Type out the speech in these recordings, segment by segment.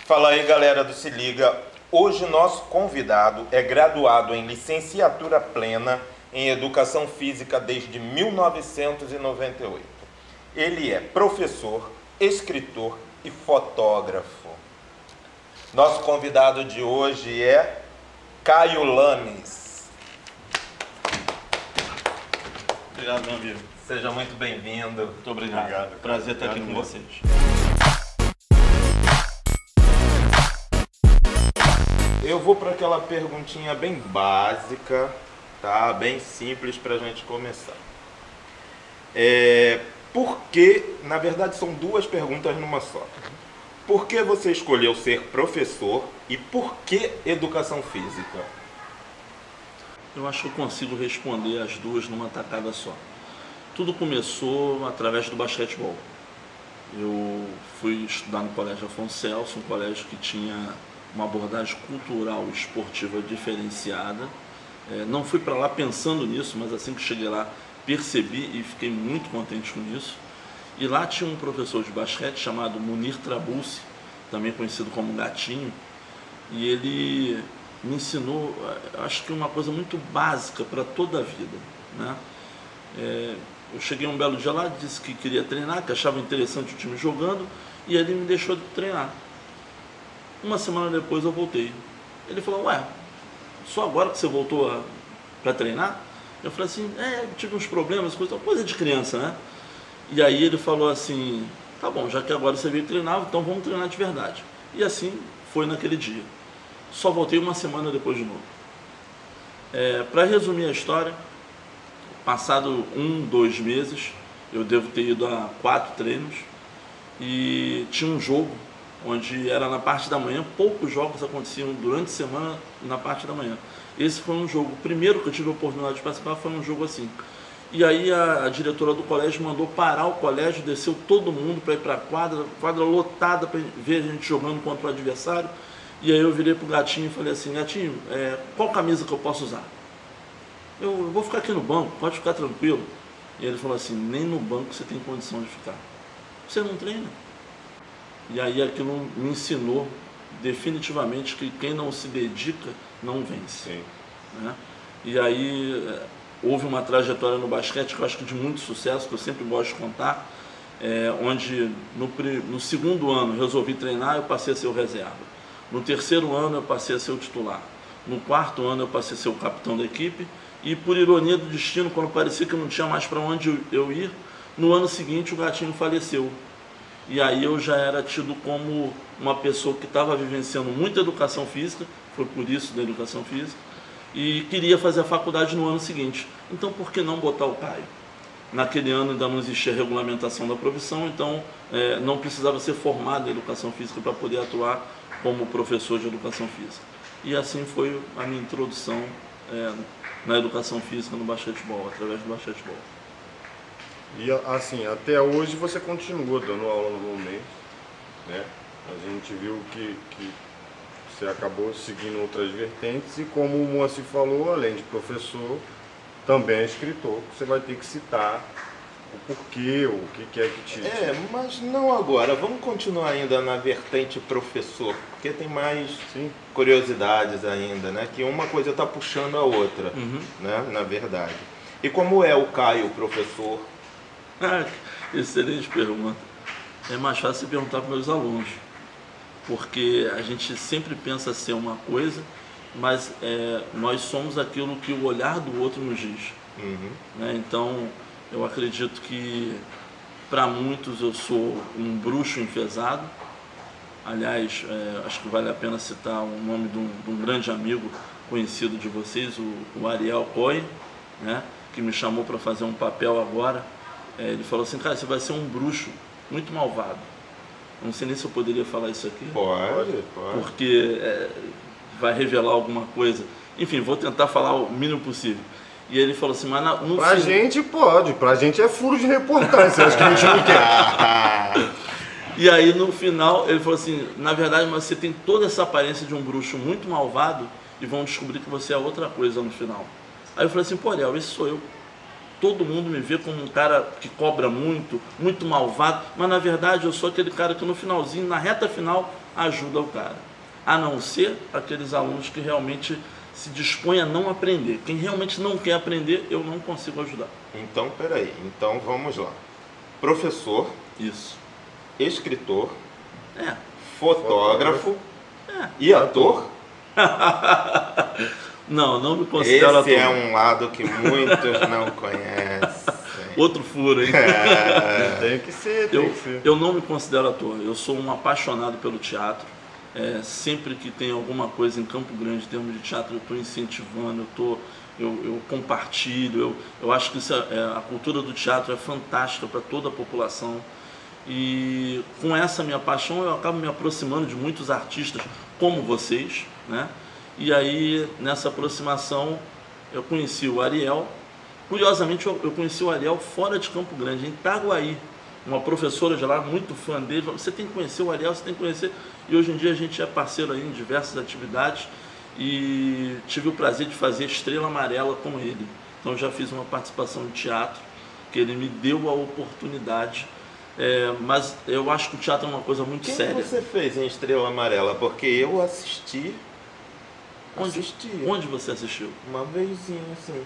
Fala aí, galera do Se Liga. Hoje nosso convidado é graduado em licenciatura plena em Educação Física desde 1998. Ele é professor, escritor e fotógrafo. Nosso convidado de hoje é Caio Lames. Obrigado, meu amigo. Seja muito bem-vindo. Muito obrigado. Prazer estar aqui com vocês. Eu vou para aquela perguntinha bem básica, tá? Bem simples para a gente começar. Por que, na verdade são duas perguntas numa só. Por que você escolheu ser professor e por que educação física? Eu acho que eu consigo responder as duas numa tacada só. Tudo começou através do basquetebol. Eu fui estudar no Colégio Afonso Celso, um colégio que tinha uma abordagem cultural e esportiva diferenciada. Não fui para lá pensando nisso, mas assim que cheguei lá percebi e fiquei muito contente com isso. E lá tinha um professor de basquete chamado Munir Trabulsi, também conhecido como Gatinho, e ele me ensinou, acho que uma coisa muito básica para toda a vida, né? Eu cheguei um belo dia lá, disse que queria treinar, que achava interessante o time jogando, e ele me deixou de treinar. Uma semana depois eu voltei. Ele falou, ué, só agora que você voltou para treinar? Eu falei assim, tive uns problemas, coisa de criança, né? E aí ele falou assim, tá bom, já que agora você veio treinar, então vamos treinar de verdade. E assim foi naquele dia. Só voltei uma semana depois de novo. Para resumir a história, passado 2 meses, eu devo ter ido a 4 treinos e tinha um jogo onde era na parte da manhã. Poucos jogos aconteciam durante a semana na parte da manhã. Esse foi um jogo, o primeiro que eu tive a oportunidade de participar foi um jogo assim. E aí a diretora do colégio mandou parar o colégio, desceu todo mundo para ir para a quadra lotada para ver a gente jogando contra o adversário. E aí eu virei pro Gatinho e falei assim, Gatinho, qual camisa que eu posso usar? Eu vou ficar aqui no banco, pode ficar tranquilo. E ele falou assim, nem no banco você tem condição de ficar. Você não treina. E aí aquilo me ensinou definitivamente que quem não se dedica não vence. Sim. Né? E aí houve uma trajetória no basquete que eu acho que de muito sucesso, que eu sempre gosto de contar, onde no segundo ano resolvi treinar, eu passei a ser o reserva. No terceiro ano eu passei a ser o titular. No quarto ano eu passei a ser o capitão da equipe. E por ironia do destino, quando parecia que não tinha mais para onde eu ir, no ano seguinte o Gatinho faleceu. E aí eu já era tido como uma pessoa que estava vivenciando muita educação física, foi por isso da educação física, e queria fazer a faculdade no ano seguinte. Então por que não botar o Caio? Naquele ano ainda não existia a regulamentação da profissão, então não precisava ser formado em educação física para poder atuar como professor de educação física. E assim foi a minha introdução na educação física no basquetebol, através do basquetebol. E assim, até hoje você continua dando aula no Lumense, né? A gente viu que você acabou seguindo outras vertentes e, como o Moacir falou, além de professor, também é escritor. Você vai ter que citar o porquê, o que é que te... Mas não agora. Vamos continuar ainda na vertente professor, porque tem mais curiosidades ainda, né? Que uma coisa está puxando a outra, né? Na verdade. E como é o Caio, professor? Excelente pergunta. É mais fácil você perguntar para meus alunos, porque a gente sempre pensa ser uma coisa, mas nós somos aquilo que o olhar do outro nos diz. Né? Então, eu acredito que para muitos eu sou um bruxo enfesado. Aliás, acho que vale a pena citar o nome de um grande amigo conhecido de vocês, o Ariel Coy, né? Que me chamou para fazer um papel agora. Ele falou assim, cara, você vai ser um bruxo muito malvado. Não sei nem se eu poderia falar isso aqui. Pode. Porque vai revelar alguma coisa. Enfim, vou tentar falar o mínimo possível. E ele falou assim, mas pra gente pode, pra gente é furo de reportagem, você acha que a gente não quer? E aí no final ele falou assim, na verdade, mas você tem toda essa aparência de um bruxo muito malvado e vão descobrir que você é outra coisa no final. Aí eu falei assim, pô, Ariel, esse sou eu. Todo mundo me vê como um cara que cobra muito, muito malvado, mas na verdade eu sou aquele cara que no finalzinho, na reta final, ajuda o cara. A não ser aqueles alunos que realmente se dispõem a não aprender. Quem realmente não quer aprender, eu não consigo ajudar. Então, peraí. Então, vamos lá. Professor, Isso. escritor, É. fotógrafo e ator. Não me considero Esse ator. é um lado que muitos não conhecem. Outro furo, hein? Tem que ser, tem que ser. Eu não me considero ator. Eu sou um apaixonado pelo teatro. Sempre que tem alguma coisa em Campo Grande, em termos de teatro, eu estou incentivando, eu compartilho. Eu acho que a cultura do teatro é fantástica para toda a população. E com essa minha paixão, eu acabo me aproximando de muitos artistas como vocês, né? E aí, nessa aproximação, eu conheci o Ariel. Curiosamente, eu conheci o Ariel fora de Campo Grande, em Itaguaí. Uma professora de lá, muito fã dele, falou: você tem que conhecer o Ariel, você tem que conhecer. E hoje em dia a gente é parceiro aí em diversas atividades e tive o prazer de fazer Estrela Amarela com ele. Então já fiz uma participação em teatro, que ele me deu a oportunidade. Mas eu acho que o teatro é uma coisa muito séria. O que você fez em Estrela Amarela? Porque eu assisti. Onde você assistiu? Uma vezinha, assim.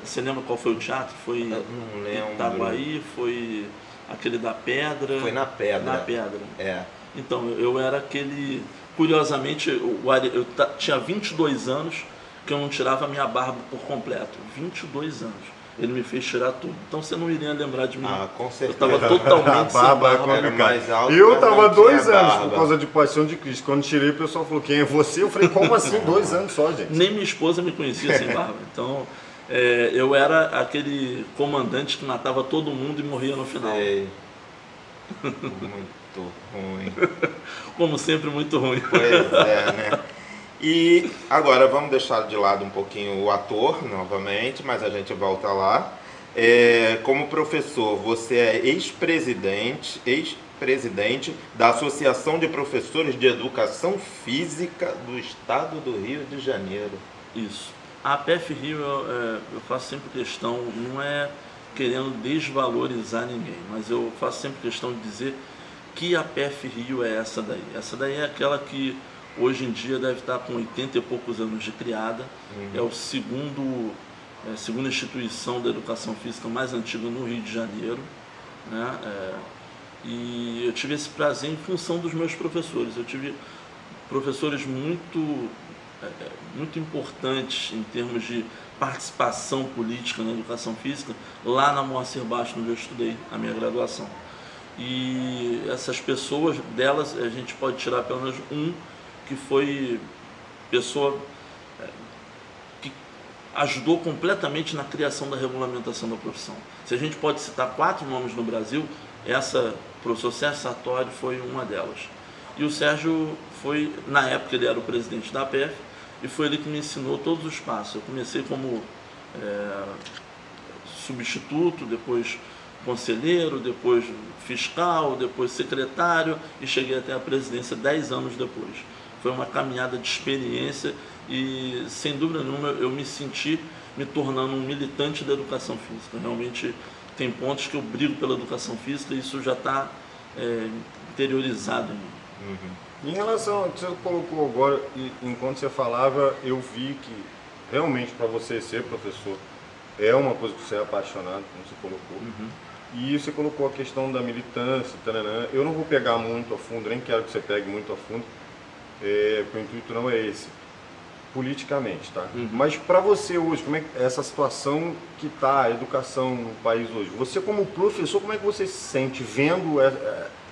Você lembra qual foi o teatro? Foi não lembro. Itaguaí, foi aquele da Pedra? Foi na Pedra. Na Pedra. É. Então, eu era aquele... Curiosamente, eu tinha 22 anos que eu não tirava a minha barba por completo. 22 anos. Ele me fez tirar tudo. Então você não iria lembrar de mim. Com certeza. Eu estava totalmente sem barba. Eu estava 2 anos por causa de Paixão de Cristo. Quando tirei, o pessoal falou: quem é você? Eu falei: como assim? 2 anos só, gente? Nem minha esposa me conhecia sem barba. Então, eu era aquele comandante que matava todo mundo e morria no final. Sei. Muito ruim. Como sempre, muito ruim. Pois é, né? E agora vamos deixar de lado um pouquinho o ator, novamente, mas a gente volta lá. Como professor, você é ex-presidente da Associação de Professores de Educação Física do Estado do Rio de Janeiro. Isso. A APF Rio, eu faço sempre questão, não é querendo desvalorizar ninguém, mas eu faço sempre questão de dizer que a APF Rio é essa daí. Essa daí é aquela que hoje em dia deve estar com 80 e poucos anos de criada. É a segunda instituição da educação física mais antiga no Rio de Janeiro, né? E eu tive esse prazer em função dos meus professores. Eu tive professores muito importantes em termos de participação política na educação física, lá na Moacir Bastos, onde eu estudei a minha graduação. E essas pessoas, delas, a gente pode tirar pelo menos um que foi pessoa que ajudou completamente na criação da regulamentação da profissão. Se a gente pode citar 4 nomes no Brasil, o professor Sérgio Sartori foi uma delas. E o Sérgio foi, na época ele era o presidente da APF, e foi ele que me ensinou todos os passos. Eu comecei como substituto, depois conselheiro, depois fiscal, depois secretário e cheguei até a presidência 10 anos depois. Foi uma caminhada de experiência e, sem dúvida nenhuma, eu me senti me tornando um militante da educação física. Realmente tem pontos que eu brigo pela educação física e isso já está interiorizado em mim. Em relação ao que você colocou agora, enquanto você falava, eu vi que realmente para você ser professor é uma coisa que você é apaixonado, como você colocou. E você colocou a questão da militância, taranã. Eu não vou pegar muito a fundo, nem quero que você pegue muito a fundo, porque o intuito não é esse, politicamente, tá? Mas para você hoje, como é que essa situação que está a educação no país hoje? Você como professor, como é que você se sente vendo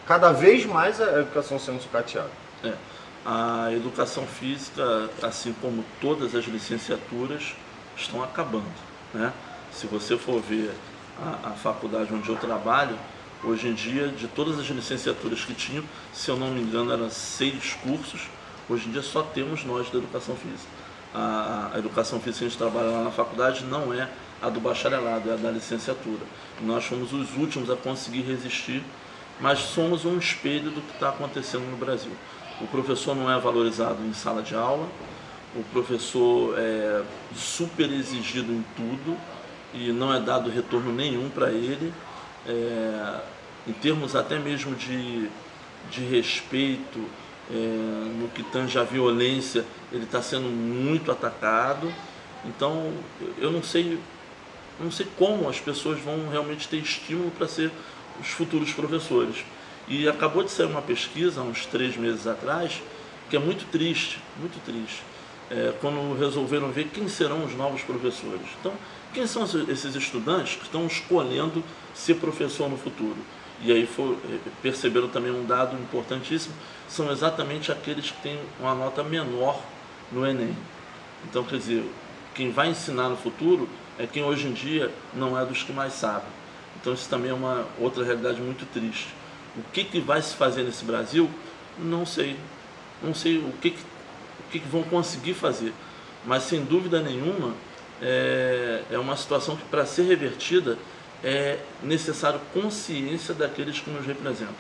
cada vez mais a educação sendo sucateada? A educação física, assim como todas as licenciaturas, estão acabando, né? Se você for ver a faculdade onde eu trabalho, hoje em dia, de todas as licenciaturas que tinham, se eu não me engano, eram 6 cursos, hoje em dia só temos nós da educação física. A educação física que a gente trabalha lá na faculdade não é a do bacharelado, é a da licenciatura. Nós fomos os últimos a conseguir resistir, mas somos um espelho do que está acontecendo no Brasil. O professor não é valorizado em sala de aula, o professor é super exigido em tudo e não é dado retorno nenhum para ele, em termos até mesmo de respeito, no que tange a violência, ele está sendo muito atacado. Então, eu não sei como as pessoas vão realmente ter estímulo para ser os futuros professores. E acabou de sair uma pesquisa, há uns 3 meses atrás, que é muito triste, quando resolveram ver quem serão os novos professores. Então, quem são esses estudantes que estão escolhendo ser professor no futuro? E aí perceberam também um dado importantíssimo, são exatamente aqueles que têm uma nota menor no Enem. Então, quer dizer, quem vai ensinar no futuro é quem hoje em dia não é dos que mais sabem. Então isso também é uma outra realidade muito triste. O que vai se fazer nesse Brasil? Não sei. Não sei o que vão conseguir fazer. Mas sem dúvida nenhuma, é uma situação que, para ser revertida, é necessário consciência daqueles que nos representam.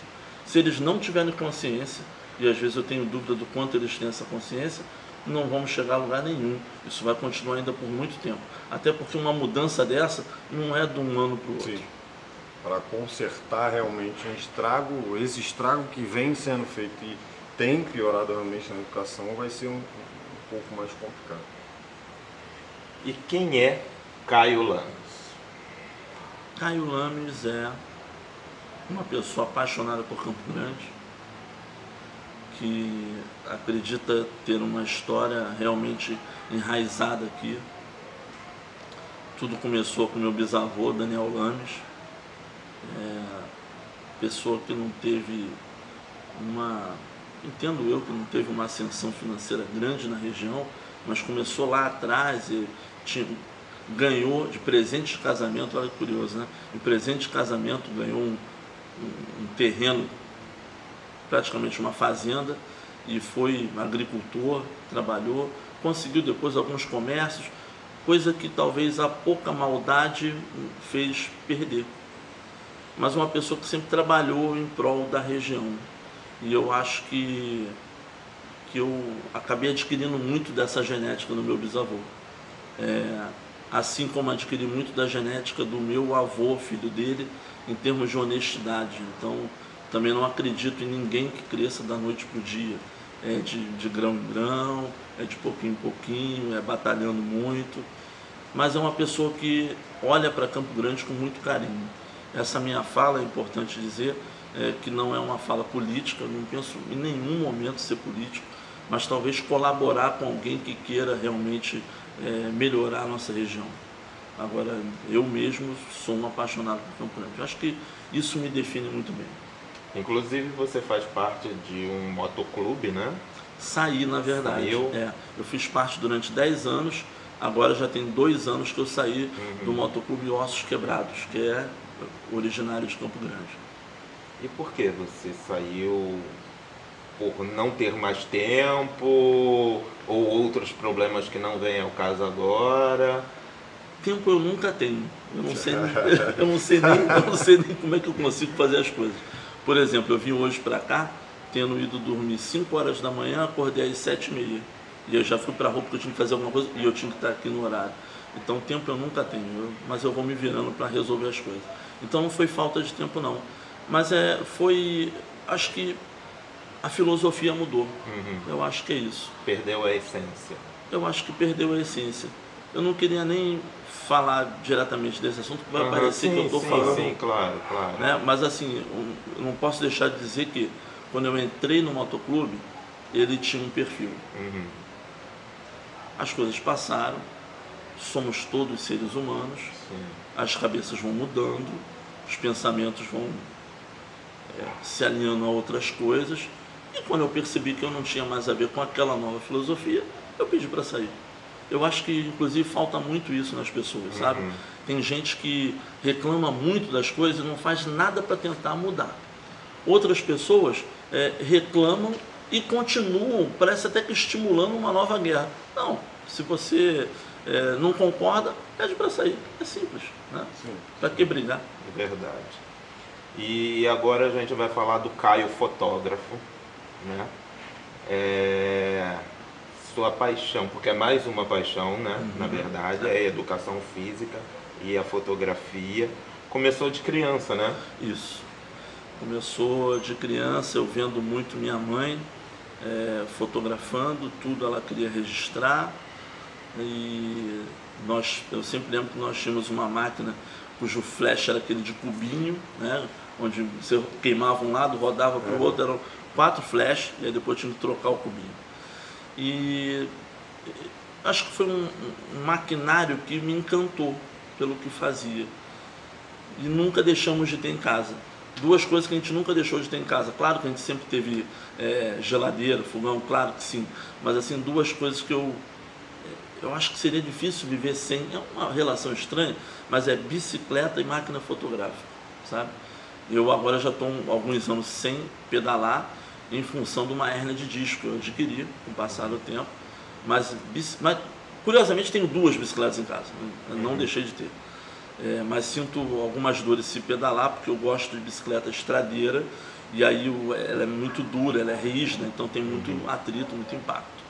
Se eles não tiverem consciência, e às vezes eu tenho dúvida do quanto eles têm essa consciência, não vamos chegar a lugar nenhum. Isso vai continuar ainda por muito tempo. Até porque uma mudança dessa não é de um ano para o outro. Sim. Para consertar realmente esse estrago que vem sendo feito e tem piorado realmente na educação, vai ser um pouco mais complicado. E quem é Caio Lames? Caio Lames é uma pessoa apaixonada por Campo Grande, que acredita ter uma história realmente enraizada aqui. Tudo começou com meu bisavô, Daniel Lames, pessoa que não teve entendo eu que não teve uma ascensão financeira grande na região, mas começou lá atrás e ganhou de presente de casamento, olha que curioso, né? De presente de casamento ganhou um terreno, praticamente uma fazenda, e foi agricultor, trabalhou, conseguiu depois alguns comércios, coisa que talvez a pouca maldade fez perder. Mas uma pessoa que sempre trabalhou em prol da região. E eu acho que eu acabei adquirindo muito dessa genética no meu bisavô. Assim como adquiri muito da genética do meu avô, filho dele, em termos de honestidade. Então, também não acredito em ninguém que cresça da noite para o dia. É de grão em grão, é de pouquinho em pouquinho, é batalhando muito. Mas é uma pessoa que olha para Campo Grande com muito carinho. Essa minha fala, é importante dizer, que não é uma fala política, eu não penso em nenhum momento ser político, mas talvez colaborar com alguém que queira realmente melhorar a nossa região. Agora, eu mesmo sou um apaixonado por Campo Grande. Eu acho que isso me define muito bem. Inclusive, você faz parte de um motoclube, né? Saí, na verdade. Saiu? Eu fiz parte durante 10 anos, agora já tem 2 anos que eu saí do motoclube Ossos Quebrados, que é originário de Campo Grande. E por que você saiu? Por não ter mais tempo ou outros problemas que não vêm ao caso agora? Tempo eu nunca tenho. Eu não sei nem como é que eu consigo fazer as coisas. Por exemplo, eu vim hoje para cá, tendo ido dormir 5 horas da manhã, acordei às 7h30. E eu já fui para a rua porque eu tinha que fazer alguma coisa e eu tinha que estar aqui no horário. Então tempo eu nunca tenho, mas eu vou me virando para resolver as coisas. Então não foi falta de tempo não. Mas acho que a filosofia mudou. Eu acho que é isso. Perdeu a essência. Eu acho que perdeu a essência. Eu não queria nem falar diretamente desse assunto, porque vai parecer que eu estou falando. Sim, claro. Né? Mas assim, eu não posso deixar de dizer que quando eu entrei no motoclube, ele tinha um perfil. As coisas passaram, somos todos seres humanos, as cabeças vão mudando, os pensamentos vão se alinhando a outras coisas, e quando eu percebi que eu não tinha mais a ver com aquela nova filosofia, eu pedi para sair. Eu acho que, inclusive, falta muito isso nas pessoas, sabe? Tem gente que reclama muito das coisas e não faz nada para tentar mudar. Outras pessoas reclamam e continuam, parece até que estimulando uma nova guerra. Não, se você não concorda, pede para sair. É simples, né? Para que brigar? É verdade. E agora a gente vai falar do Caio fotógrafo, né? Sua paixão, porque é mais uma paixão, né? Na verdade, é a educação física e a fotografia. Começou de criança, né? Isso. Começou de criança, eu vendo muito minha mãe fotografando, tudo ela queria registrar. E eu sempre lembro que nós tínhamos uma máquina cujo flash era aquele de cubinho, né? Onde você queimava um lado, rodava para o outro, eram 4 flash, e aí depois tinha que trocar o cubinho. E acho que foi um maquinário que me encantou pelo que fazia. E nunca deixamos de ter em casa. 2 coisas que a gente nunca deixou de ter em casa. Claro que a gente sempre teve geladeira, fogão, claro que sim. Mas assim, 2 coisas que eu acho que seria difícil viver sem. É uma relação estranha, mas é bicicleta e máquina fotográfica, sabe? Eu agora já estou alguns anos sem pedalar em função de uma hérnia de disco que eu adquiri com o passar do tempo. Mas curiosamente tenho 2 bicicletas em casa, não deixei de ter. Mas sinto algumas dores se pedalar, porque eu gosto de bicicleta estradeira, e aí ela é muito dura, ela é rígida, então tem muito atrito, muito impacto.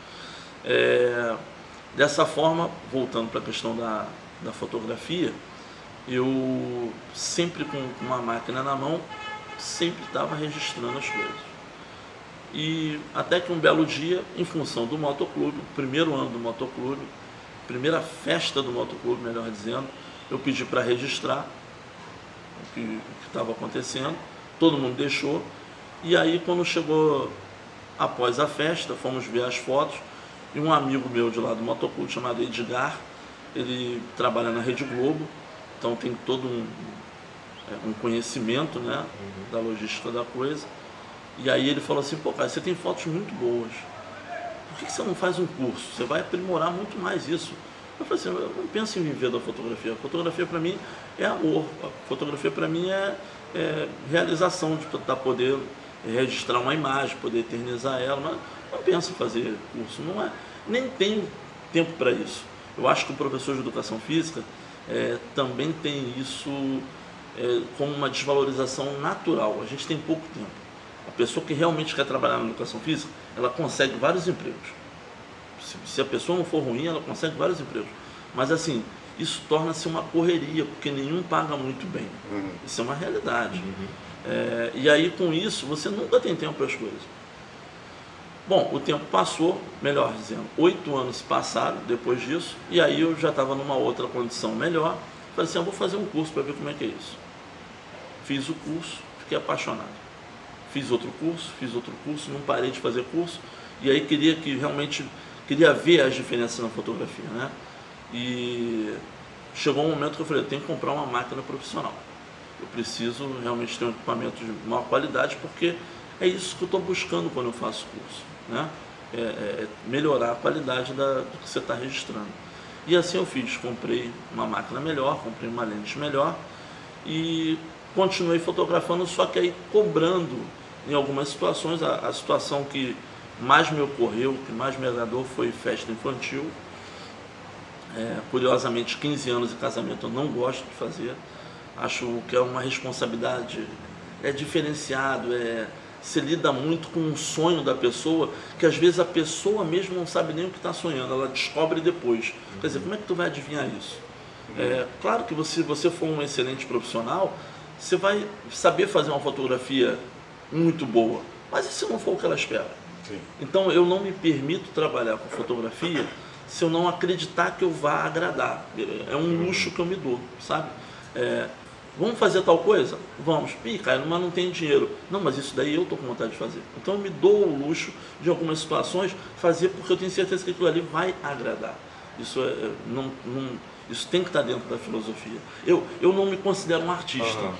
Dessa forma, voltando para a questão da fotografia, eu sempre com uma máquina na mão, sempre estava registrando as coisas. E até que um belo dia, em função do motoclube, primeiro ano do motoclube, primeira festa do motoclube, melhor dizendo, eu pedi para registrar o que estava acontecendo, todo mundo deixou, e aí quando chegou após a festa, fomos ver as fotos, e um amigo meu de lá do motoclube, chamado Edgar, ele trabalha na Rede Globo, então tem todo um conhecimento, né, da logística da coisa. E aí ele falou assim: pô, cara, você tem fotos muito boas, por que você não faz um curso? Você vai aprimorar muito mais isso. Eu falei assim: eu não penso em viver da fotografia. A fotografia para mim é amor, a fotografia para mim é realização de poder registrar uma imagem, poder eternizar ela, mas não penso em fazer curso, não é, nem tenho tempo para isso. Eu acho que o professor de educação física também tem isso como uma desvalorização natural. A gente tem pouco tempo. A pessoa que realmente quer trabalhar na educação física, ela consegue vários empregos. Se a pessoa não for ruim, ela consegue vários empregos. Mas assim, isso torna-se uma correria, porque nenhum paga muito bem. Isso é uma realidade. E aí com isso, você nunca tem tempo para as coisas. Bom, o tempo passou, melhor dizendo, 8 anos passaram depois disso, e aí eu já estava numa outra condição melhor. Falei assim: eu vou fazer um curso para ver como é que é isso. Fiz o curso, fiquei apaixonado. Fiz outro curso, não parei de fazer curso, e aí queria ver as diferenças na fotografia, né? E chegou um momento que eu falei: eu tenho que comprar uma máquina profissional. Eu preciso realmente ter um equipamento de maior qualidade, porque é isso que eu estou buscando quando eu faço curso, né? Melhorar a qualidade do que você está registrando. E assim eu fiz, comprei uma máquina melhor, comprei uma lente melhor e continuei fotografando, só que aí cobrando em algumas situações. A situação que mais me ocorreu, que mais me agradou, foi festa infantil. Curiosamente, 15 anos de casamento eu não gosto de fazer. Acho que é uma responsabilidade, diferenciado, se lida muito com um sonho da pessoa, que às vezes a pessoa mesmo não sabe nem o que está sonhando, ela descobre depois. Quer dizer, como é que tu vai adivinhar isso? Claro que se você for um excelente profissional, você vai saber fazer uma fotografia muito boa, mas e se não for o que ela espera? Sim. Então eu não me permito trabalhar com fotografia se eu não acreditar que eu vá agradar. É um luxo que eu me dou, sabe? Vamos fazer tal coisa? Vamos. Cara, mas não tem dinheiro. Não, mas isso daí eu estou com vontade de fazer. Então eu me dou o luxo de algumas situações fazer, porque eu tenho certeza que aquilo ali vai agradar. Isso isso tem que estar dentro da filosofia. Eu não me considero um artista.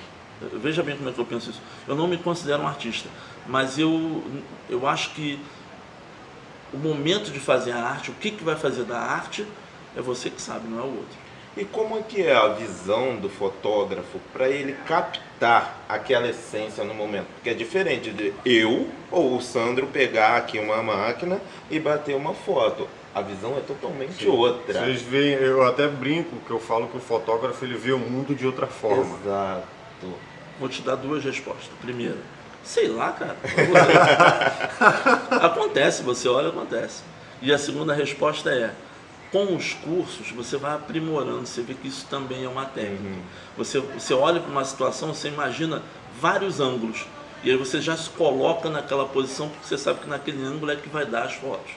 Veja bem como é que eu penso isso. Eu não me considero um artista, mas eu acho que o momento de fazer a arte, o que vai fazer da arte, é você que sabe, não é o outro. E como é que é a visão do fotógrafo para ele captar aquela essência no momento? Porque é diferente de eu ou o Sandro pegar aqui uma máquina e bater uma foto. A visão é totalmente outra. Vocês veem, eu até brinco que eu falo que o fotógrafo ele vê o mundo de outra forma. Exato. Vou te dar 2 respostas. Primeira, sei lá, cara. Acontece, você olha, acontece. E a segunda resposta é: com os cursos você vai aprimorando, você vê que isso também é uma técnica. Você olha para uma situação, você imagina vários ângulos. E aí você já se coloca naquela posição porque você sabe que naquele ângulo é que vai dar as fotos.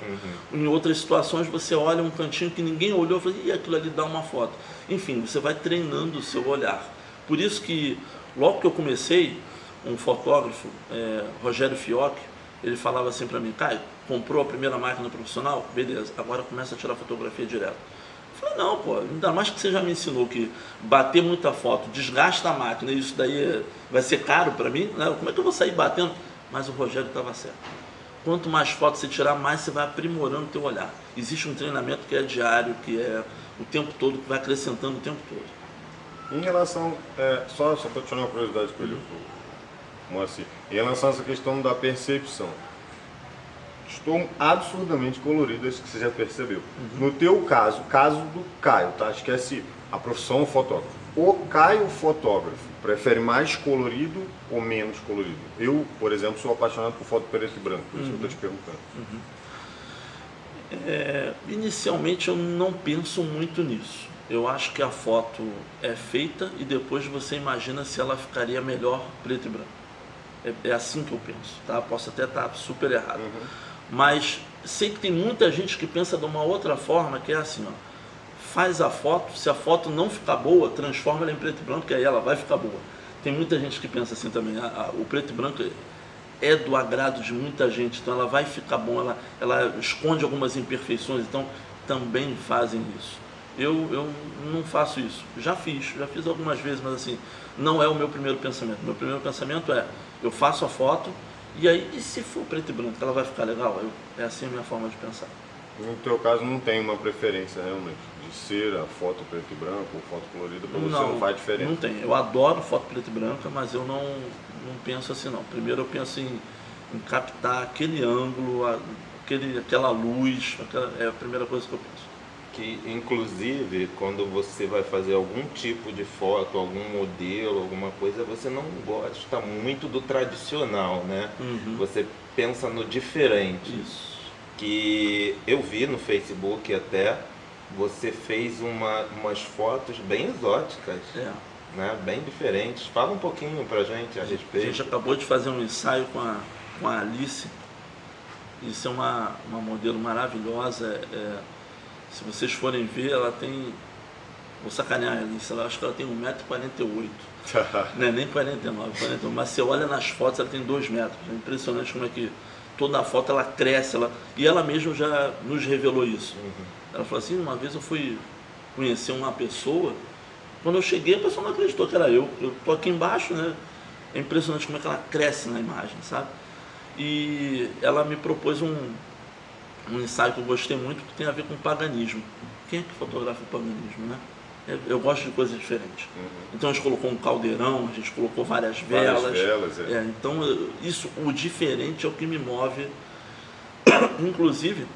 Em outras situações você olha um cantinho que ninguém olhou e fala, e aquilo ali dá uma foto. Enfim, você vai treinando o seu olhar. Por isso que logo que eu comecei, um fotógrafo, Rogério Fiocchi, ele falava assim para mim, Caio, comprou a primeira máquina profissional? Beleza, agora começa a tirar fotografia direto. Eu falei, não, pô, ainda mais que você já me ensinou que bater muita foto desgasta a máquina, e isso daí vai ser caro para mim, né? Como é que eu vou sair batendo? Mas o Rogério estava certo. Quanto mais fotos você tirar, mais você vai aprimorando o teu olhar. Existe um treinamento que é diário, que é o tempo todo, que vai acrescentando o tempo todo. Em relação, só para tirar uma curiosidade com ele, Moacir, em relação a essa questão da percepção, estou absurdamente colorido, isso que você já percebeu. No teu caso do Caio, tá? Esquece a profissão fotógrafo. O Caio fotógrafo prefere mais colorido ou menos colorido? Eu, por exemplo, sou apaixonado por foto preto e branco, por isso que eu estou te perguntando. Inicialmente eu não penso muito nisso. Eu acho que a foto é feita e depois você imagina se ela ficaria melhor preto e branco. É assim que eu penso, tá? Posso até estar super errado. Mas sei que tem muita gente que pensa de uma outra forma, que é assim, ó, faz a foto, se a foto não ficar boa, transforma ela em preto e branco, que aí ela vai ficar boa. Tem muita gente que pensa assim também, o preto e branco é do agrado de muita gente, então ela vai ficar bom, ela esconde algumas imperfeições, então também fazem isso. Eu não faço isso, já fiz algumas vezes, mas assim, não é o meu primeiro pensamento. Meu primeiro pensamento é, eu faço a foto, e aí, e se for preto e branco, ela vai ficar legal? É assim a minha forma de pensar. No teu caso não tem uma preferência realmente de ser a foto preto e branco ou foto colorida, para você não faz diferença? Não tem, eu adoro foto preto e branca, mas eu não penso assim não. Primeiro eu penso em captar aquele ângulo, aquela luz, é a primeira coisa que eu penso. Que inclusive quando você vai fazer algum tipo de foto, algum modelo, alguma coisa, você não gosta muito do tradicional, né? Você pensa no diferente. Isso. Que eu vi no Facebook até, você fez umas fotos bem exóticas, né? Bem diferentes. Fala um pouquinho pra gente a respeito. A gente acabou de fazer um ensaio com a Alice. Isso é uma modelo maravilhosa. Se vocês forem ver, ela tem... Vou sacanear a Alice, acho que ela tem 1,48 m. Não é nem 49, mas você olha nas fotos, ela tem 2 metros. É impressionante como é que toda a foto ela cresce. E ela mesma já nos revelou isso. Ela falou assim, uma vez eu fui conhecer uma pessoa, quando eu cheguei a pessoa não acreditou que era eu. Eu tô aqui embaixo, né? É impressionante como é que ela cresce na imagem, sabe? E ela me propôs um ensaio que eu gostei muito, que tem a ver com paganismo. Quem é que fotografa o paganismo, né? Eu gosto de coisas diferentes. Então a gente colocou um caldeirão, a gente colocou várias velas. Então isso, o diferente é o que me move. Inclusive,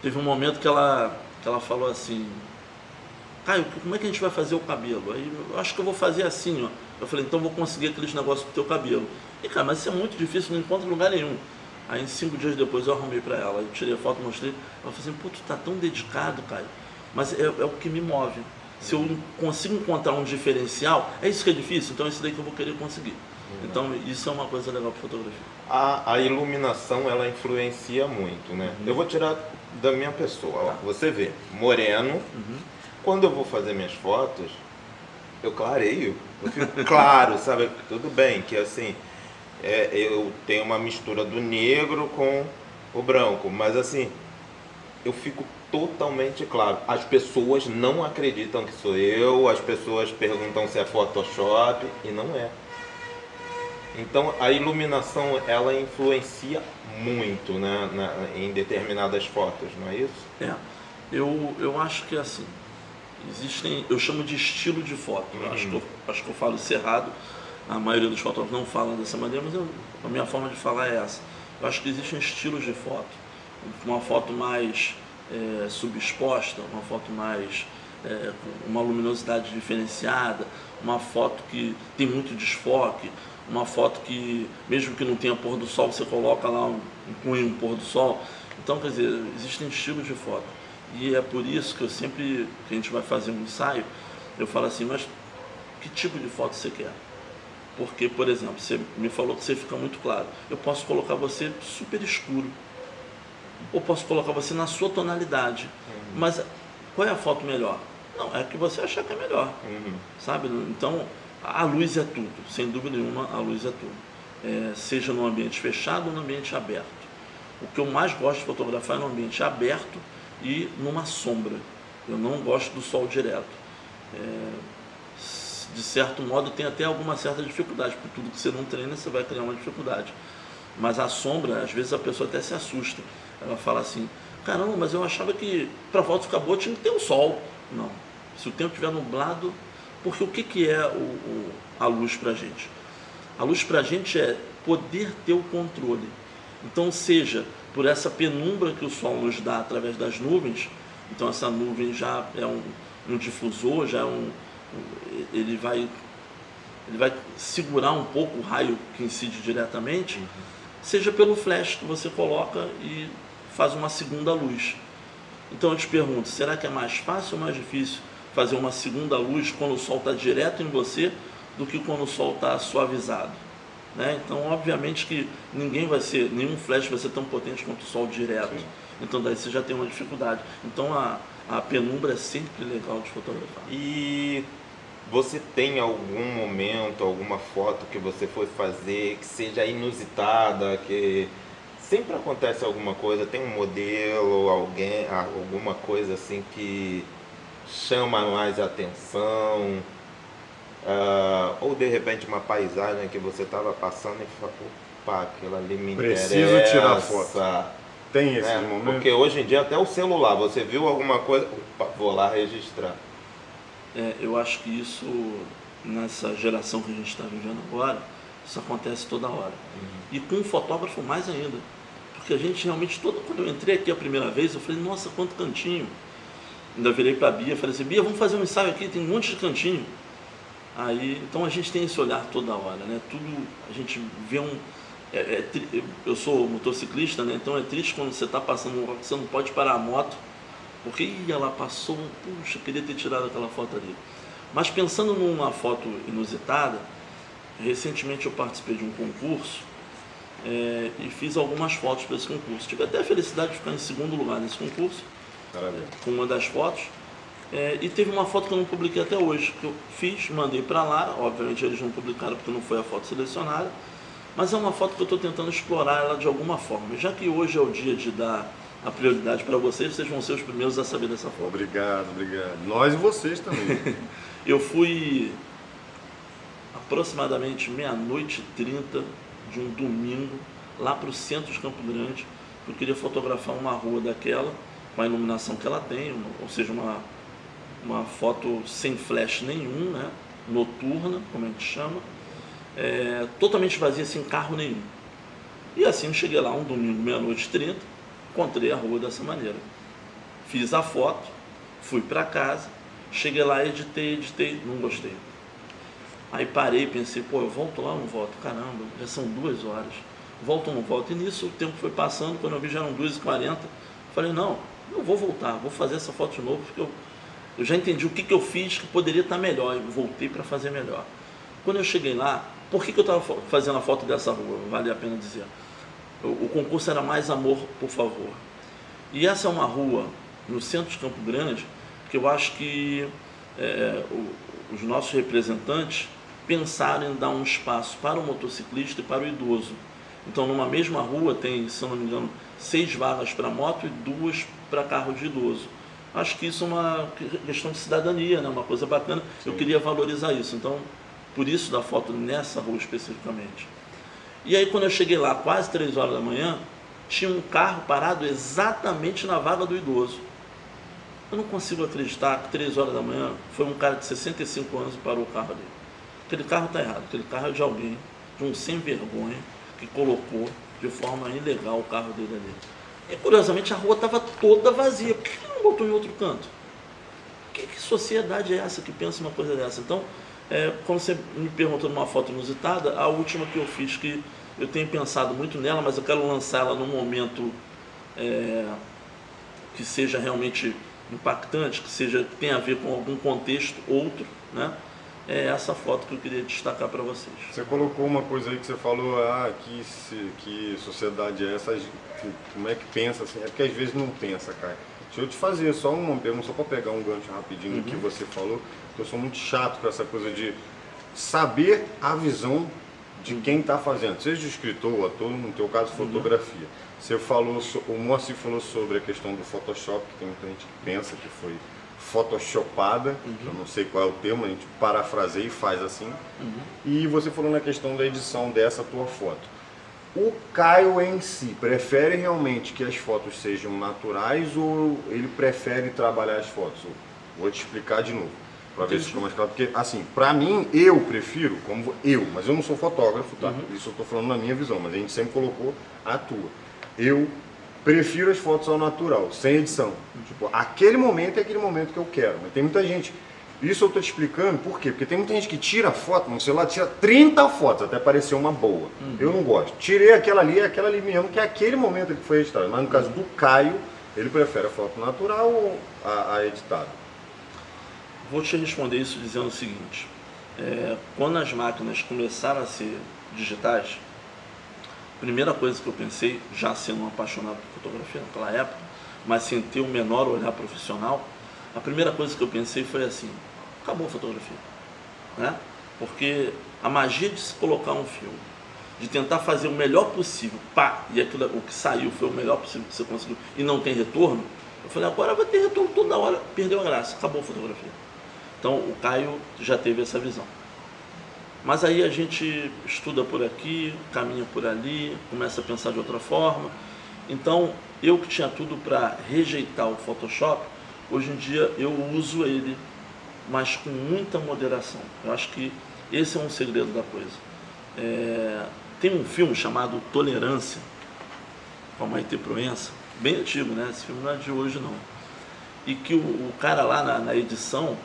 teve um momento que ela falou assim, Caio, como é que a gente vai fazer o cabelo? Aí eu acho que eu vou fazer assim, ó. Eu falei, então eu vou conseguir aqueles negócios pro teu cabelo. E cara, mas isso é muito difícil, não encontro lugar nenhum. Aí 5 dias depois eu arrumei para ela, eu tirei a foto, mostrei, ela falou assim, pô, tu tá tão dedicado, Caio, mas é o que me move. Se eu consigo encontrar um diferencial, é isso que é difícil, então é isso daí que eu vou querer conseguir. Então isso é uma coisa legal para fotografia. A iluminação, ela influencia muito, né? Eu vou tirar da minha pessoa, ó, você vê, moreno, quando eu vou fazer minhas fotos, eu clareio, eu fico claro, sabe? Tudo bem que assim... eu tenho uma mistura do negro com o branco, mas assim, eu fico totalmente claro. As pessoas não acreditam que sou eu, as pessoas perguntam se é Photoshop, e não é. Então a iluminação, ela influencia muito, né, em determinadas fotos, não é isso? Eu acho que assim, existem, eu chamo de estilo de foto, acho que eu falo isso errado. A maioria dos fotógrafos não falam dessa maneira, mas a minha forma de falar é essa. Eu acho que existem estilos de foto. Uma foto mais subexposta, uma foto mais com uma luminosidade diferenciada, uma foto que tem muito desfoque, uma foto que, mesmo que não tenha pôr do sol, você coloca lá inclui um pôr do sol. Então, quer dizer, existem estilos de foto. E é por isso que eu sempre, que a gente vai fazer um ensaio, eu falo assim, mas que tipo de foto você quer? Porque, por exemplo, você me falou que você fica muito claro. Eu posso colocar você super escuro. Ou posso colocar você na sua tonalidade. Mas qual é a foto melhor? Não, é a que você achar que é melhor. Sabe? Então, a luz é tudo. Sem dúvida nenhuma, a luz é tudo. Seja no ambiente fechado ou no ambiente aberto. O que eu mais gosto de fotografar é no ambiente aberto e numa sombra. Eu não gosto do sol direto. De certo modo tem até alguma certa dificuldade, porque tudo que você não treina você vai criar uma dificuldade. Mas a sombra, às vezes a pessoa até se assusta. Ela fala assim, caramba, mas eu achava que para foto ficar boa tinha que ter o sol. Não, se o tempo estiver nublado, porque o que é a luz para a gente? A luz para a gente é poder ter o controle. Então, seja por essa penumbra que o sol nos dá através das nuvens, então essa nuvem já é um difusor, já é ele vai segurar um pouco o raio que incide diretamente, seja pelo flash que você coloca e faz uma segunda luz. Então eu te pergunto, será que é mais fácil ou mais difícil fazer uma segunda luz quando o sol está direto em você do que quando o sol está suavizado? Né? Então obviamente que nenhum flash vai ser tão potente quanto o sol direto. Sim. Então daí você já tem uma dificuldade. Então a penumbra é sempre legal de fotografar. E você tem algum momento, alguma foto que você foi fazer que seja inusitada, que sempre acontece alguma coisa, tem um modelo, alguém, alguma coisa assim que chama mais atenção, ou de repente uma paisagem que você estava passando e falou, opa, aquilo ali me interessa. Preciso tirar foto. Tem esse momento? Porque hoje em dia até o celular, você viu alguma coisa, opa, vou lá registrar. Eu acho que isso, nessa geração que a gente está vivendo agora, isso acontece toda hora. E com um fotógrafo mais ainda. Porque a gente realmente, quando eu entrei aqui a primeira vez, eu falei, nossa, quanto cantinho. Ainda virei para a Bia, falei assim, Bia, vamos fazer um ensaio aqui, tem um monte de cantinho. Então a gente tem esse olhar toda hora, né? Tudo, a gente vê eu sou motociclista, né? Então é triste quando você está passando, você não pode parar a moto, porque ela passou, puxa, queria ter tirado aquela foto ali. Mas pensando numa foto inusitada, recentemente eu participei de um concurso e fiz algumas fotos para esse concurso. Tive até a felicidade de ficar em segundo lugar nesse concurso, com uma das fotos. E teve uma foto que eu não publiquei até hoje, que eu fiz, mandei para lá, obviamente eles não publicaram porque não foi a foto selecionada, mas é uma foto que eu estou tentando explorar ela de alguma forma. Já que hoje é o dia de dar a prioridade para vocês vão ser os primeiros a saber dessa foto. Obrigado, obrigado. Nós e vocês também. Eu fui aproximadamente 00h30 de um domingo, lá para o centro de Campo Grande, eu queria fotografar uma rua daquela, com a iluminação que ela tem, ou seja, uma foto sem flash nenhum, né? Noturna, como a gente chama, totalmente vazia, sem carro nenhum. E assim eu cheguei lá um domingo, 00h30, encontrei a rua dessa maneira. Fiz a foto, fui para casa, cheguei lá, editei, não gostei. Aí parei, pensei, eu volto lá ou não volto? Caramba, já são 2 horas. Volto ou não volto? E nisso o tempo foi passando, quando eu vi já eram 2h40. Falei, não vou voltar, vou fazer essa foto de novo, porque eu já entendi o que eu fiz que poderia estar melhor. Eu voltei para fazer melhor. Quando eu cheguei lá, por que eu estava fazendo a foto dessa rua? Vale a pena dizer. O concurso era Mais Amor, por Favor. E essa é uma rua no centro de Campo Grande que eu acho que os nossos representantes pensaram em dar um espaço para o motociclista e para o idoso. Então, numa mesma rua tem, se eu não me engano, 6 vagas para moto e 2 para carro de idoso. Acho que isso é uma questão de cidadania, né? Uma coisa bacana. Sim. Eu queria valorizar isso. Então, por isso da foto nessa rua especificamente. E aí quando eu cheguei lá, quase 3 horas da manhã, tinha um carro parado exatamente na vaga do idoso. Eu não consigo acreditar que 3 horas da manhã foi um cara de 65 anos e parou o carro ali. Aquele carro está errado, aquele carro é de alguém, de um sem vergonha, que colocou de forma ilegal o carro dele ali. E curiosamente a rua estava toda vazia. Por que ele não botou em outro canto? Que sociedade é essa que pensa uma coisa dessa? Então, como você me perguntou numa foto inusitada, a última que eu fiz, que eu tenho pensado muito nela, mas eu quero lançar ela num momento que seja realmente impactante, que tenha a ver com algum contexto outro, né? é essa foto que eu queria destacar para vocês. Você colocou uma coisa aí que você falou, que sociedade é essa, como é que pensa assim? É porque às vezes não pensa, cara. Deixa eu te fazer só uma pergunta, só para pegar um gancho rapidinho do que você falou, que eu sou muito chato com essa coisa de saber a visão de quem está fazendo, seja escritor ou ator, no teu caso fotografia. Você falou, o Moacir falou sobre a questão do Photoshop, que tem muita gente que pensa que foi photoshopada, eu não sei qual é o termo, a gente parafraseia e faz assim. E você falou na questão da edição dessa tua foto. O Caio em si, prefere realmente que as fotos sejam naturais ou ele prefere trabalhar as fotos? Vou te explicar de novo, para ver se ficou mais claro. Porque, assim, para mim, eu prefiro, mas eu não sou fotógrafo, tá? Isso eu estou falando na minha visão, mas a gente sempre colocou a tua. Eu prefiro as fotos ao natural, sem edição. Tipo, aquele momento é aquele momento que eu quero. Mas tem muita gente... Isso eu estou te explicando por quê? Porque tem muita gente que tira foto no celular, tira 30 fotos até parecer uma boa. Eu não gosto. Tirei aquela ali mesmo, que é aquele momento que foi editado. Mas no caso do Caio, ele prefere a foto natural ou a editada? Vou te responder isso dizendo o seguinte. Quando as máquinas começaram a ser digitais, a primeira coisa que eu pensei, já sendo um apaixonado por fotografia naquela época, mas sem ter o menor olhar profissional, a primeira coisa que eu pensei foi assim: acabou a fotografia, né? Porque a magia de se colocar um filme, de tentar fazer o melhor possível, e aquilo, o que saiu foi o melhor possível que você conseguiu, e não tem retorno, eu falei, agora vai ter retorno toda hora, perdeu a graça, acabou a fotografia. Então o Caio já teve essa visão. Mas aí a gente estuda por aqui, caminha por ali, começa a pensar de outra forma. Então, eu que tinha tudo para rejeitar o Photoshop, hoje em dia eu uso ele, mas com muita moderação. Eu acho que esse é um segredo da coisa. Tem um filme chamado Tolerância, com a Maite Proença, bem antigo, né? Esse filme não é de hoje não. E que o cara lá na edição,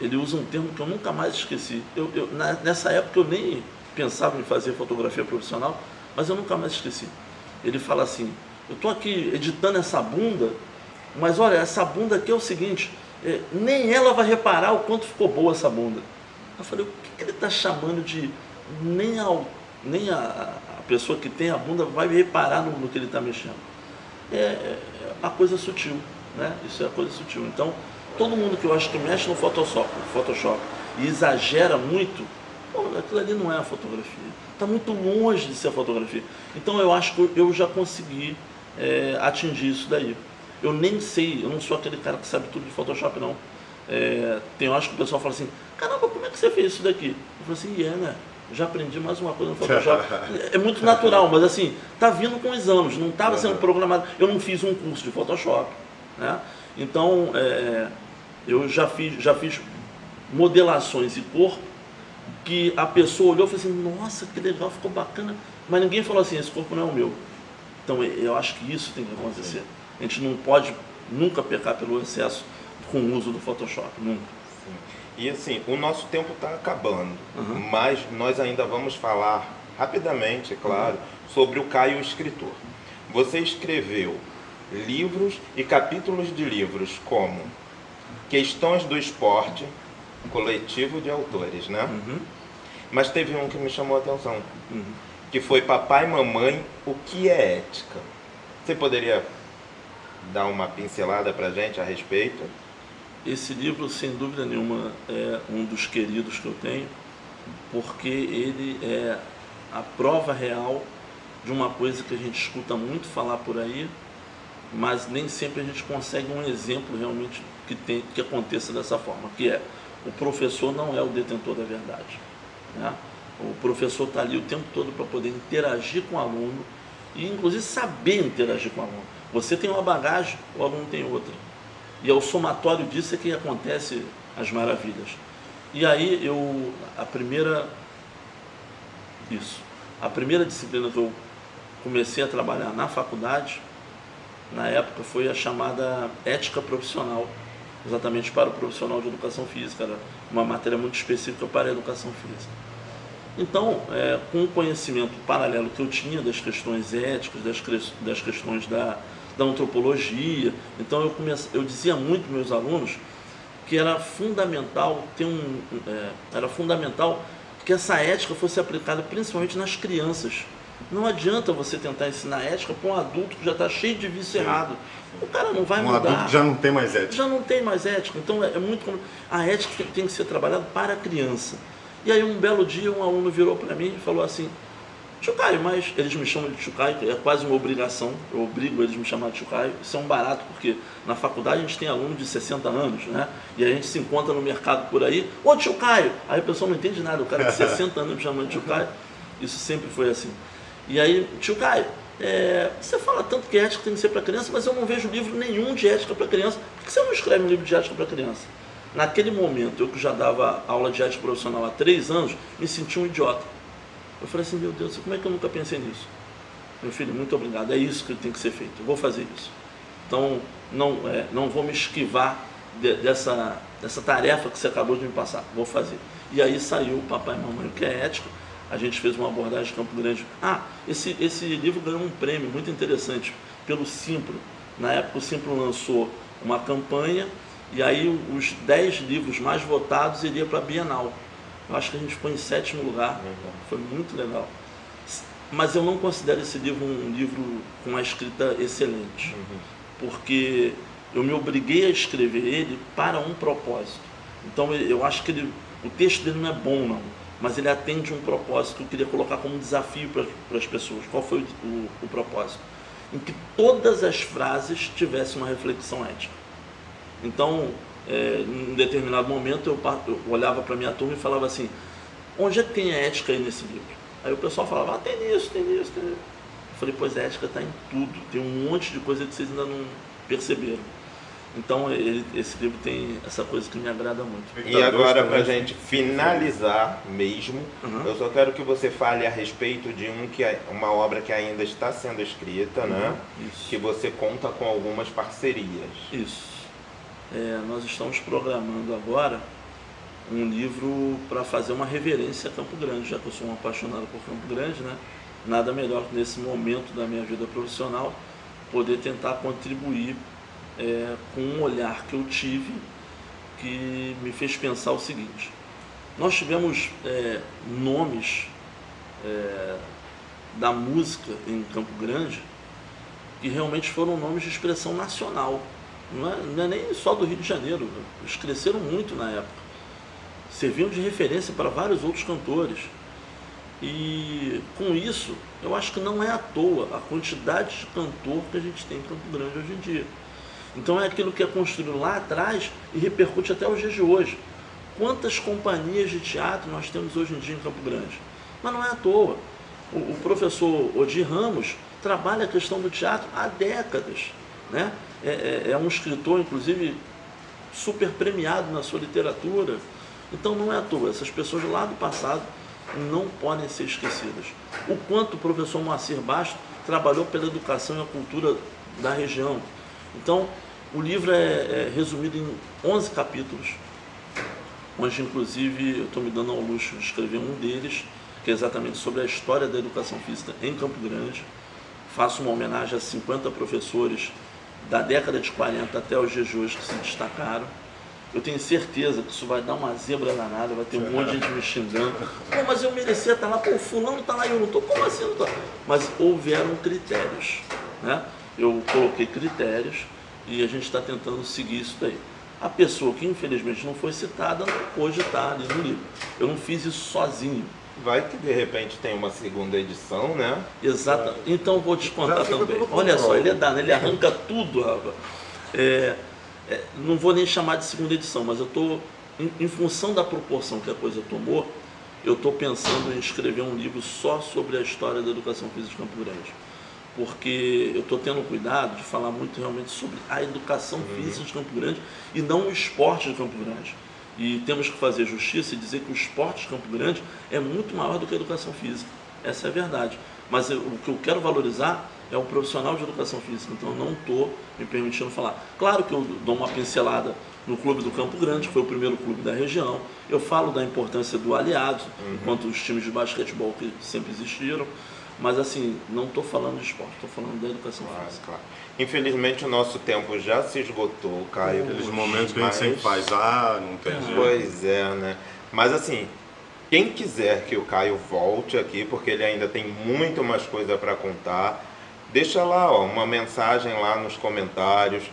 ele usa um termo que eu nunca mais esqueci. Nessa época eu nem pensava em fazer fotografia profissional, mas eu nunca mais esqueci. Ele fala assim: eu estou aqui editando essa bunda, mas olha, essa bunda aqui é o seguinte, nem ela vai reparar o quanto ficou boa essa bunda. Eu falei, o que ele está chamando de nem a pessoa que tem a bunda vai reparar no que ele está mexendo? É a coisa sutil, né? Isso é a coisa sutil. Então, todo mundo que eu acho que mexe no Photoshop e exagera muito, aquilo ali não é a fotografia. Está muito longe de ser a fotografia. Então eu acho que eu já consegui atingir isso daí. Eu nem sei, eu não sou aquele cara que sabe tudo de Photoshop não. Eu acho que o pessoal fala assim, caramba, como é que você fez isso daqui? Eu falo assim, né? Já aprendi mais uma coisa no Photoshop. É muito natural, mas assim, tá vindo com os anos, não estava sendo programado. Eu não fiz um curso de Photoshop, né? Então, eu já fiz modelações e cor que a pessoa olhou e falou assim, nossa, que legal, ficou bacana, mas ninguém falou assim, esse corpo não é o meu. Então eu acho que isso tem que acontecer. A gente não pode nunca pecar pelo excesso com o uso do Photoshop, nunca. Sim. E assim, o nosso tempo está acabando, mas nós ainda vamos falar rapidamente, é claro, sobre o Caio escritor. Você escreveu livros e capítulos de livros como Questões do Esporte, coletivo de autores, né? Mas teve um que me chamou a atenção, que foi Papai e Mamãe, o que é ética? Você poderia dar uma pincelada pra gente a respeito? Esse livro, sem dúvida nenhuma, é um dos queridos que eu tenho, porque ele é a prova real de uma coisa que a gente escuta muito falar por aí, mas nem sempre a gente consegue um exemplo realmente que aconteça dessa forma, que é, o professor não é o detentor da verdade, né? O professor está ali o tempo todo para poder interagir com o aluno e inclusive saber interagir com o aluno. Você tem uma bagagem, o aluno tem outra. E ao somatório disso é que acontece as maravilhas. E aí a primeira disciplina que eu comecei a trabalhar na faculdade, na época, foi a chamada ética profissional, exatamente para o profissional de educação física, era uma matéria muito específica para a educação física. Então, com o conhecimento paralelo que eu tinha das questões éticas, das questões da antropologia, então eu dizia muito para meus alunos que era fundamental era fundamental que essa ética fosse aplicada principalmente nas crianças. Não adianta você tentar ensinar ética para um adulto que já está cheio de vício errado. O cara não vai mudar. Um adulto já não tem mais ética. Já não tem mais ética. Então é muito... A ética tem que ser trabalhada para a criança. E aí um belo dia um aluno virou para mim e falou assim: tio Caio, mas eles me chamam de tio Caio, é quase uma obrigação, eu obrigo eles a me chamar de tio Caio. Isso é um barato, porque na faculdade a gente tem aluno de 60 anos, né? E a gente se encontra no mercado por aí, ô tio Caio! Aí a pessoa não entende nada, o cara de 60 anos me chamando de tio Caio. Isso sempre foi assim. E aí, tio Caio, você fala tanto que ética tem que ser para criança, mas eu não vejo livro nenhum de ética para criança. Por que você não escreve um livro de ética para criança? Naquele momento, eu que já dava aula de ética profissional há 3 anos, me senti um idiota. Eu falei assim, meu Deus, como é que eu nunca pensei nisso? Meu filho, muito obrigado, é isso que tem que ser feito, eu vou fazer isso. Então, não vou me esquivar dessa tarefa que você acabou de me passar, vou fazer. E aí saiu o Papai e Mamãe, que é ética. A gente fez uma abordagem de Campo Grande. Esse livro ganhou um prêmio muito interessante pelo Simpro. Na época o Simpro lançou uma campanha e aí os 10 livros mais votados iriam para a Bienal. Eu acho que a gente ficou em 7º lugar, foi muito legal. Mas eu não considero esse livro um livro com uma escrita excelente, porque eu me obriguei a escrever ele para um propósito. Então eu acho que o texto dele não é bom não, mas ele atende um propósito que eu queria colocar como desafio para as pessoas. Qual foi o propósito? Em que todas as frases tivessem uma reflexão ética. Então, em um determinado momento, eu olhava para a minha turma e falava assim, onde é que tem a ética aí nesse livro? Aí o pessoal falava, tem isso, tem isso, tem isso. Eu falei, pois a ética está em tudo, tem um monte de coisa que vocês ainda não perceberam. Então, esse livro tem essa coisa que me agrada muito. E agora, para a gente finalizar mesmo, eu só quero que você fale a respeito de uma obra que ainda está sendo escrita, né? Isso. Que você conta com algumas parcerias. Isso. Nós estamos programando agora um livro para fazer uma reverência a Campo Grande, já que eu sou um apaixonado por Campo Grande, né? Nada melhor que nesse momento da minha vida profissional poder tentar contribuir com um olhar que eu tive que me fez pensar o seguinte: nós tivemos nomes da música em Campo Grande que realmente foram nomes de expressão nacional. Não é nem só do Rio de Janeiro, eles cresceram muito na época, serviam de referência para vários outros cantores. E com isso, eu acho que não é à toa a quantidade de cantor que a gente tem em Campo Grande hoje em dia. Então é aquilo que é construído lá atrás e repercute até os dias de hoje. Quantas companhias de teatro nós temos hoje em dia em Campo Grande? Mas não é à toa. O professor Odir Ramos trabalha a questão do teatro há décadas, né? É um escritor, inclusive, super premiado na sua literatura. Então não é à toa, essas pessoas lá do passado não podem ser esquecidas. O quanto o professor Moacir Bastos trabalhou pela educação e a cultura da região. Então, o livro é resumido em 11 capítulos, onde inclusive eu estou me dando ao luxo de escrever um deles, que é exatamente sobre a história da educação física em Campo Grande. Faço uma homenagem a 50 professores da década de 40 até os dias de hoje que se destacaram. Eu tenho certeza que isso vai dar uma zebra danada, vai ter um monte de gente me xingando. Pô, mas eu merecia estar lá, pô, o fulano está lá e eu não estou. Como assim eu não estou? Mas houveram critérios, né? Eu coloquei critérios e a gente está tentando seguir isso daí. A pessoa que infelizmente não foi citada não pôde estar ali no livro. Eu não fiz isso sozinho. Vai que de repente tem uma segunda edição, né? Exato. Então vou te contar também. Olha só, ele ele arranca tudo, rapaz. Não vou nem chamar de segunda edição, mas eu estou, em função da proporção que a coisa tomou, eu estou pensando em escrever um livro só sobre a história da educação física de Campo Grande. Porque eu estou tendo cuidado de falar muito realmente sobre a educação física de Campo Grande e não o esporte de Campo Grande. E temos que fazer justiça e dizer que o esporte de Campo Grande é muito maior do que a educação física. Essa é a verdade. Mas o que eu quero valorizar é o profissional de educação física, então eu não estou me permitindo falar. Claro que eu dou uma pincelada no Clube do Campo Grande, que foi o primeiro clube da região. Eu falo da importância do aliado, enquanto os times de basquetebol que sempre existiram. Mas assim, não estou falando de esporte, estou falando da educação física. Claro. Infelizmente o nosso tempo já se esgotou, Caio. Aqueles momentos que a gente sempre faz, não tem jeito. Pois é, né? Mas assim, quem quiser que o Caio volte aqui, porque ele ainda tem muito mais coisa para contar, deixa lá uma mensagem lá nos comentários,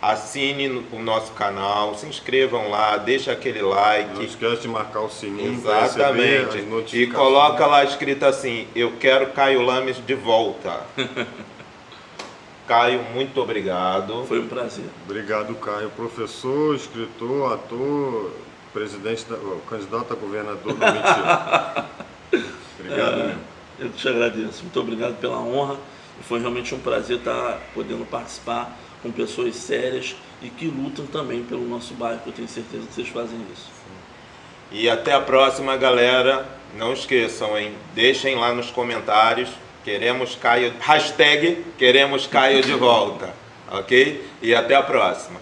assine o nosso canal, se inscrevam lá, deixa aquele like. Não esquece de marcar o sininho para receber Exatamente. as notificações. E coloca lá escrito assim, eu quero Caio Lames de volta. Caio, muito obrigado. Foi um prazer. Obrigado, Caio. Professor, escritor, ator, candidato a governador do Mentira. Obrigado mesmo. Eu te agradeço. Muito obrigado pela honra. E foi realmente um prazer estar podendo participar com pessoas sérias e que lutam também pelo nosso bairro. Eu tenho certeza que vocês fazem isso. E até a próxima, galera. Não esqueçam, hein? Deixem lá nos comentários. Queremos Caio, #queremos Caio de volta, ok? E até a próxima.